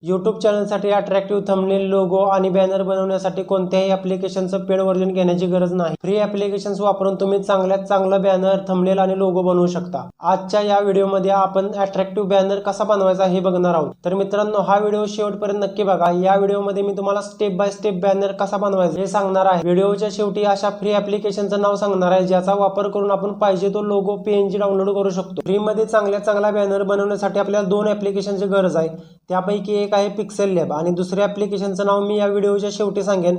YouTube चॅनलसाठी attractive thumbnail, logo आणि banner बनवण्यासाठी कोणत्याही ॲप्लिकेशनचं पेड व्हर्जन घेण्याची गरज नाही. फ्री ॲप्लिकेशन्स वापरून तुम्ही चांगल्यात चांगला बॅनर, थंबनेल आणि लोगो बनवू शकता. आजच्या या व्हिडिओमध्ये आपण अट्रॅक्टिव्ह बॅनर कसा बनवायचा हे बघणार आहोत. तर मित्रांनो, हा व्हिडिओ शेवटपर्यंत नक्की बघा. या व्हिडिओमध्ये मी तुम्हाला स्टेप बाय स्टेप बॅनर कसा बनवायचा हे सांगणार आहे. व्हिडिओच्या शेवटी अशा फ्री ॲप्लिकेशनचं नाव सांगणार आहे ज्याचा वापर करून आपण पाहिजे तो लोगो, PNG डाउनलोड करू शकतो. फ्रीमध्ये चांगला बॅनर बनवण्यासाठी आपल्याला 2 ॲप्लिकेशनची गरज आहे. त्यापैकी एक आहे पिक्सेल लॅब आणि दुसऱ्या ॲप्लिकेशनचं नाव मी या व्हिडिओच्या शेवटी सांगेन.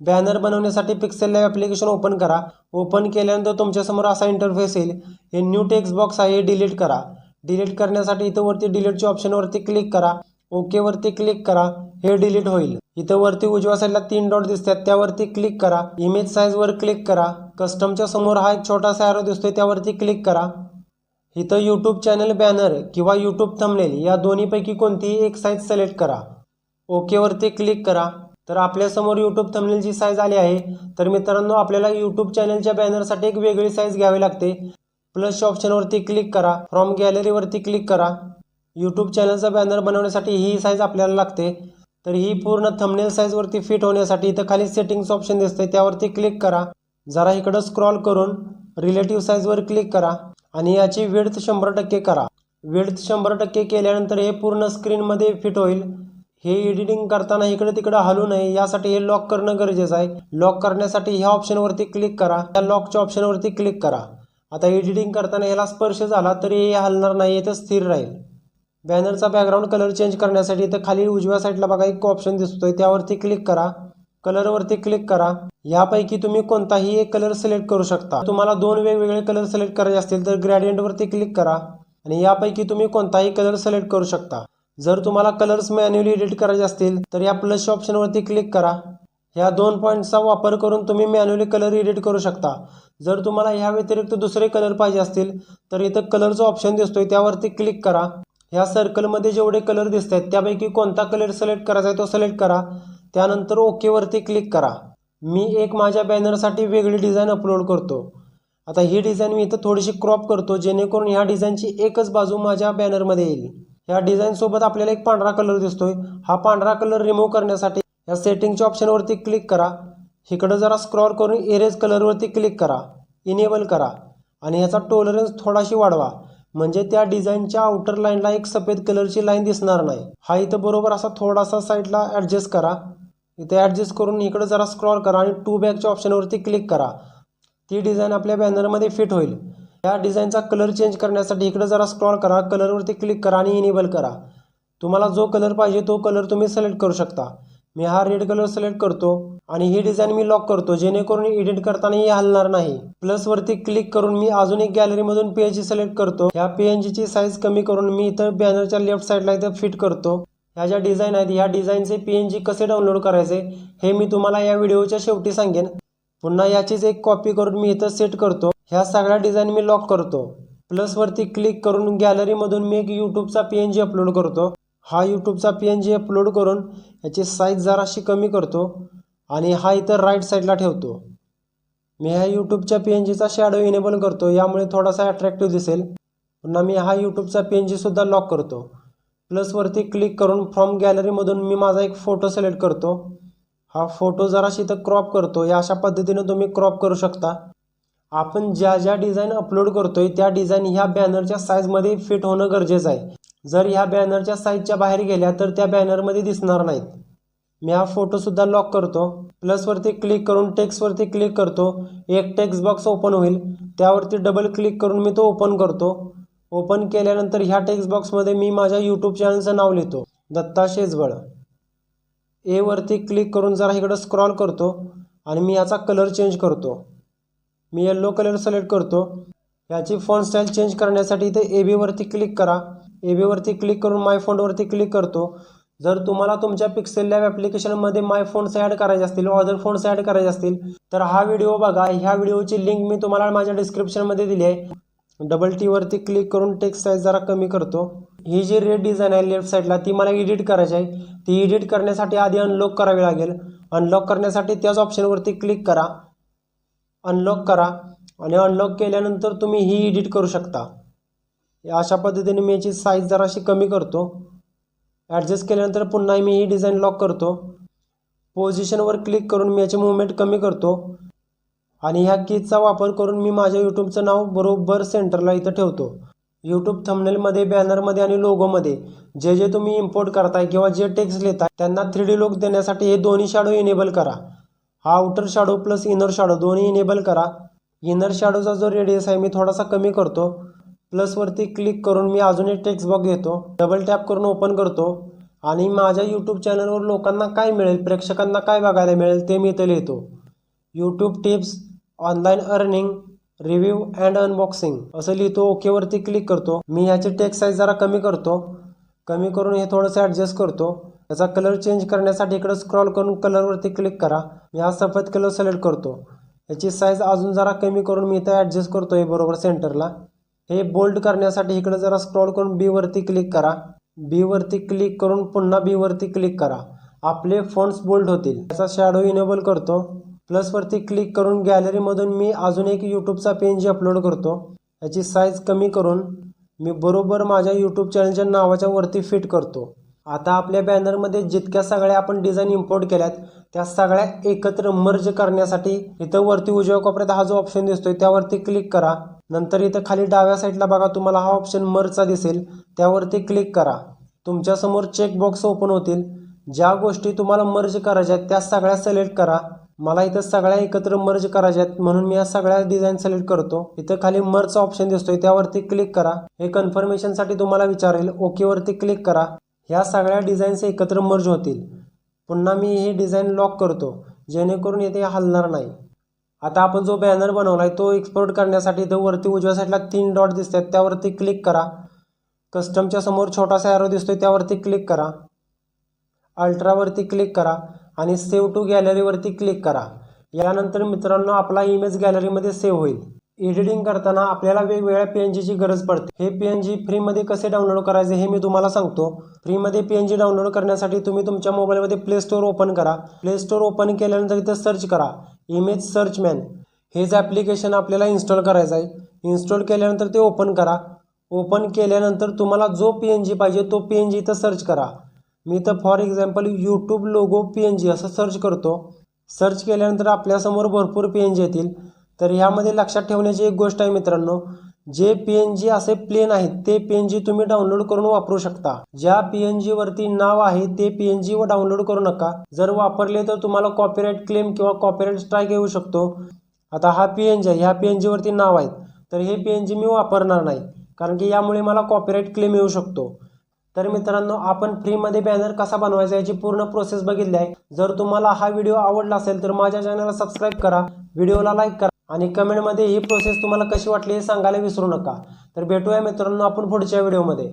बॅनर बनवण्यासाठी पिक्सेल लॅब ॲप्लिकेशन ओपन करा. ओपन केल्यानंतर तुमच्यासमोर असा इंटरफेस येईल. हे न्यू टेक्स्ट बॉक्स आहे, हे डिलीट करा. डिलीट करण्यासाठी इथं वरती डिलीटच्या ऑप्शनवरती क्लिक करा. ओके वरती क्लिक करा. हे डिलीट होईल. इथं वरती उजव्या साईडला 3 डॉट दिसतात, त्यावरती क्लिक करा. इमेज साईजवर क्लिक करा. कस्टमच्या समोर हा एक छोटासा ॲरो दिसतोय, त्यावरती क्लिक करा. इथं यूट्यूब चॅनल बॅनर किंवा यूट्यूब थंबनेल या दोन्हीपैकी कोणतीही एक साईज सिलेक्ट करा. ओके वरती क्लिक करा. तर आपल्यासमोर यूट्यूब थंबनेलची साईज आली आहे. तर मित्रांनो, आपल्याला यूट्यूब चॅनलच्या बॅनरसाठी एक वेगळी साईज घ्यावी लागते. प्लसच्या ऑप्शनवरती क्लिक करा. फ्रॉम गॅलरीवरती क्लिक करा. यूट्यूब चॅनलचा बॅनर बनवण्यासाठी ही साईज आपल्याला लागते. तर ही पूर्ण थंबनेल साईजवरती फिट होण्यासाठी इथं खाली सेटिंग्स ऑप्शन दिसतंय, त्यावरती क्लिक करा. जरा इकडं स्क्रॉल करून रिलेटिव्ह साईजवर क्लिक करा आणि याची विड्थ 100% करा. विड्थ 100% केल्यानंतर हे पूर्ण स्क्रीनमध्ये फिट होईल. हे एडिटिंग करताना इकडे तिकडे हलू नये, यासाठी हे लॉक करणं गरजेचं आहे. लॉक करण्यासाठी ह्या ऑप्शनवरती क्लिक करा. त्या लॉकच्या ऑप्शनवरती क्लिक करा. आता एडिटिंग करताना याला स्पर्श झाला तरी हे हलणार नाही, इथं स्थिर राहील. बॅनरचा बॅकग्राऊंड कलर चेंज करण्यासाठी इथं खाली उजव्या साईडला बघा एक ऑप्शन दिसतोय, त्यावरती क्लिक करा. कलरवरती क्लिक करा. यापैकी तुम्ही कोणताही एक कलर सिलेक्ट करू शकता. तुम्हाला 2 वेगवेगळे कलर सिलेक्ट करायचे असतील तर ग्रेडियंटवरती क्लिक करा आणि यापैकी तुम्ही कोणताही कलर सिलेक्ट करू शकता. जर तुम्हाला कलर्स मॅन्युअली एडिट करायचे असतील तर या प्लसच्या ऑप्शनवरती क्लिक करा. ह्या 2 पॉईंट्सचा वापर करून तुम्ही मॅन्युअली कलर एडिट करू शकता. जर तुम्हाला ह्या व्यतिरिक्त दुसरे कलर पाहिजे असतील तर इथं कलरचा ऑप्शन दिसतोय, त्यावरती क्लिक करा. ह्या सर्कलमध्ये जेवढे कलर दिसत आहेत त्यापैकी कोणता कलर सिलेक्ट करायचा आहे तो सिलेक्ट करा. त्यानंतर ओकेवरती क्लिक करा. मी एक माझ्या बॅनरसाठी वेगळी डिझाईन अपलोड करतो. आता ही डिझाईन मी इथं थोडीशी क्रॉप करतो जेणेकरून ह्या डिझाईनची एकच बाजू माझ्या बॅनरमध्ये येईल. ह्या डिझाईनसोबत आपल्याला एक पांढरा कलर दिसतोय. हा पांढरा कलर रिमूव्ह करण्यासाठी या सेटिंगच्या ऑप्शनवरती क्लिक करा. इकडं जरा स्क्रॉल करून इरेज कलरवरती क्लिक करा. इनेबल करा आणि ह्याचा टॉलरन्स थोडाशी वाढवा, म्हणजे त्या डिझाईनच्या आउटर लाईनला एक सफेद कलरची लाईन दिसणार नाही. हा इथं बरोबर असा थोडासा साईडला ॲडजस्ट करा. इथे ॲडजस्ट करून इकडे जरा स्क्रॉल करा आणि टू बॅकच्या ऑप्शनवरती क्लिक करा. ती डिझाईन आपल्या बॅनरमध्ये फिट होईल. या डिझाईनचा कलर चेंज करण्यासाठी इकडे जरा स्क्रॉल करा. कलरवरती क्लिक करा आणि इनेबल करा. तुम्हाला जो कलर पाहिजे तो कलर तुम्ही सिलेक्ट करू शकता. मी हा रेड कलर सिलेक्ट करतो आणि ही डिझाईन मी लॉक करतो जेणेकरून एडिट करताना ही हलणार नाही. प्लसवरती क्लिक करून मी अजून एक गॅलरीमधून PNG सिलेक्ट करतो. ह्या PNGची साईज कमी करून मी इथं बॅनरच्या लेफ्ट साईडला इथं फिट करतो. ह्या ज्या डिझाईन आहेत ह्या डिझाईनचे PNG कसे डाउनलोड करायचे हे मी तुम्हाला या व्हिडिओच्या शेवटी सांगेन. पुन्हा याचीच एक कॉपी करून मी इथं सेट करतो. ह्या सगळ्या डिझाईन मी लॉक करतो. प्लसवरती क्लिक करून गॅलरीमधून मी एक यूट्यूबचा PNG अपलोड करतो. हा यूट्यूबचा PNG अपलोड करून याची साईज जराशी कमी करतो आणि हा इथं राईट साईडला ठेवतो. मी ह्या यूट्यूबच्या PNGचा शॅडो इनेबल करतो, यामुळे थोडासा अट्रॅक्टिव्ह दिसेल. पुन्हा मी हा यूट्यूबचा PNG सुद्धा लॉक करतो. प्लसवरती क्लिक करून फ्रॉम गॅलरीमधून मी माझा एक फोटो सिलेक्ट करतो. हा फोटो जराशी इथं क्रॉप करतो. या अशा पद्धतीनं तुम्ही क्रॉप करू शकता. आपण ज्या ज्या डिझाईन अपलोड करतोय त्या डिझाईन ह्या बॅनरच्या साईजमध्ये फिट होणं गरजेचं आहे. जर ह्या बॅनरच्या साईजच्या बाहेर गेल्या तर त्या बॅनरमध्ये दिसणार नाहीत. मी हा फोटोसुद्धा लॉक करतो. प्लसवरती क्लिक करून टेक्स्टवरती क्लिक करतो. एक टेक्स्ट बॉक्स ओपन होईल, त्यावरती डबल क्लिक करून मी तो ओपन करतो. ओपन केल्यानंतर ह्या टेक्स्ट बॉक्समध्ये मी माझ्या यूट्यूब चॅनलचं नाव लिहितो, दत्ता शेजवळ. वरती क्लिक करून जरा इकडं स्क्रॉल करतो आणि मी याचा कलर चेंज करतो. मी येलो कलर सिलेक्ट करतो. याची फॉन्ट स्टाईल चेंज करण्यासाठी इथे AB वरती क्लिक करा. AB वरती क्लिक करून माय फॉन्टवरती क्लिक करतो. जर तुम्हाला तुमच्या पिक्सेल लॅब ॲप्लिकेशनमध्ये माय फॉन्ट्स ॲड करायचे असतील, अदर फॉन्ट्स ॲड करायचे असतील तर हा व्हिडिओ बघा. ह्या व्हिडिओची लिंक मी तुम्हाला माझ्या डिस्क्रिप्शनमध्ये दिली आहे. डबल T वरती क्लिक करून टेक्स्ट साईज जरा कमी करतो. ही जी रेड डिझाईन आहे लेफ्ट साईडला ती मला एडिट करायची आहे. ती एडिट करण्यासाठी आधी अनलॉक करावी लागेल. अनलॉक करण्यासाठी त्याच ऑप्शनवरती क्लिक करा. अनलॉक करा आणि अनलॉक केल्यानंतर तुम्ही ही एडिट करू शकता. अशा पद्धतीने मी याची साईज जराशी कमी करतो. ॲडजस्ट केल्यानंतर पुन्हा मी ही डिझाईन लॉक करतो. पोझिशनवर क्लिक करून मी याची मूवमेंट कमी करतो आणि ह्या कीजचा वापर करून मी माझ्या यूट्यूबचं नाव बरोबर सेंटरला इथं ठेवतो. यूट्यूब थंबनेलमध्ये, बॅनरमध्ये आणि लोगोमध्ये जे जे तुम्ही इम्पोर्ट करताय किंवा जे टेक्स्ट लिहिताय त्यांना 3D लुक देण्यासाठी हे दोन्ही शॅडो इनेबल करा. हा outer shadow plus inner shadow दोन्ही इनेबल करा. इनर शॅडोचा जो रेडियस आहे मी थोडासा कमी करतो. प्लसवरती क्लिक करून मी अजून एक टेक्स्ट बॉक्स घेतो. डबल टॅप करून ओपन करतो आणि माझ्या यूट्यूब चॅनलवर लोकांना काय मिळेल, प्रेक्षकांना काय बघायला मिळेल ते मी इथं लिहितो. YouTube tips, online earning, review and unboxing असं लिहितो. ओकेवरती क्लिक करतो. मी ह्याची टेक्स्ट साईज जरा कमी करतो. कमी करून हे थोडंसं ॲडजस्ट करतो. याचा कलर चेंज करण्यासाठी इकडं स्क्रॉल करून कलरवरती क्लिक करा. मी हा सफेद कलर सिलेक्ट करतो. याची साईज अजून जरा कमी करून मी इथं ॲडजस्ट करतो हे बरोबर सेंटरला. हे बोल्ड करण्यासाठी इकडं जरा स्क्रॉल करून बीवरती क्लिक करा. बीवरती क्लिक करून पुन्हा बीवरती क्लिक करा. आपले फॉन्ट्स बोल्ड होतील. याचा शॅडो इनेबल करतो. प्लसवरती क्लिक करून गॅलरीमधून मी अजून एक यूट्यूबचा PNG अपलोड करतो. याची साईज कमी करून मी बरोबर माझ्या यूट्यूब चॅनलच्या नावाच्या वरती फिट करतो. आता आपल्या बॅनरमध्ये जितक्या सगळ्या आपण डिझाईन इम्पोर्ट केल्यात त्या सगळ्या एकत्र मर्ज करण्यासाठी इथं वरती उजव्या कोपऱ्यात हा जो ऑप्शन दिसतोय त्यावरती क्लिक करा. नंतर इथं खाली डाव्या साईडला बघा तुम्हाला हा ऑप्शन मर्जचा दिसेल, त्यावरती क्लिक करा. तुमच्यासमोर चेक बॉक्स ओपन होतील. ज्या गोष्टी तुम्हाला मर्ज करायच्या आहेत त्या सगळ्या सिलेक्ट करा. मला इथं सगळ्या एकत्र मर्ज करायच्या आहेत म्हणून मी या सगळ्या डिझाईन सिलेक्ट करतो. इथं खाली मर्जचा ऑप्शन दिसतोय त्यावरती क्लिक करा. हे कन्फर्मेशनसाठी तुम्हाला विचारेल. ओकेवरती क्लिक करा. ह्या सगळ्या डिझाईन्स एकत्र मर्ज होतील. पुन्हा मी ही डिझाईन लॉक करतो जेणेकरून इथे हलणार नाही. आता आपण जो बॅनर बनवलाय तो एक्सपोर्ट करण्यासाठी इथं वरती उजव्या साईडला 3 डॉट दिसतात त्यावरती क्लिक करा. कस्टमच्या समोर छोटासा ॲरो दिसतोय त्यावरती क्लिक करा. अल्ट्रावरती क्लिक करा आणि सेव्ह टू गॅलरीवरती क्लिक करा. यानंतर मित्रांनो आपला इमेज गॅलरीमध्ये सेव्ह होईल. एडिटिंग करताना आपल्याला वेगवेगळ्या PNGची गरज पडते. हे PNG फ्रीमध्ये कसे डाउनलोड करायचे हे मी तुम्हाला सांगतो. फ्रीमध्ये PNG डाउनलोड करण्यासाठी तुम्ही तुमच्या मोबाईलमध्ये प्ले स्टोअर ओपन करा. प्ले स्टोअर ओपन केल्यानंतर इथं सर्च करा इमेज सर्च मॅन. हे जे ॲप्लिकेशन आपल्याला इन्स्टॉल करायचं आहे. इन्स्टॉल केल्यानंतर ते ओपन करा. ओपन केल्यानंतर तुम्हाला जो PNG पाहिजे तो PNG इथं सर्च करा. मी इथं for example YouTube logo PNG असं सर्च करतो. सर्च केल्यानंतर आपल्यासमोर भरपूर PNG येतील. तर ह्यामध्ये लक्षात ठेवण्याची एक गोष्ट आहे मित्रांनो, जे PNG असे प्लेन आहेत ते PNG तुम्ही डाउनलोड करून वापरू शकता. ज्या PNG वरती नाव आहे ते PNG डाउनलोड करू नका. जर वापरले तर तुम्हाला कॉपीराइट क्लेम किंवा कॉपीराइट स्ट्राईक येऊ शकतो. आता हा PNG आहे, ह्या PNG वरती नाव आहेत तर हे PNG मी वापरणार नाही कारण की यामुळे मला कॉपीराइट क्लेम येऊ शकतो. तर मित्रांनो आपण फ्रीमध्ये बॅनर कसा बनवायचा याची पूर्ण प्रोसेस बघितली आहे. जर तुम्हाला हा व्हिडिओ आवडला असेल तर माझ्या चॅनलला सबस्क्राईब करा, व्हिडिओला लाईक करा आणि कमेंटमध्ये ही प्रोसेस तुम्हाला कशी वाटली हे सांगायला विसरू नका. तर भेटूया मित्रांनो आपण पुढच्या व्हिडिओमध्ये.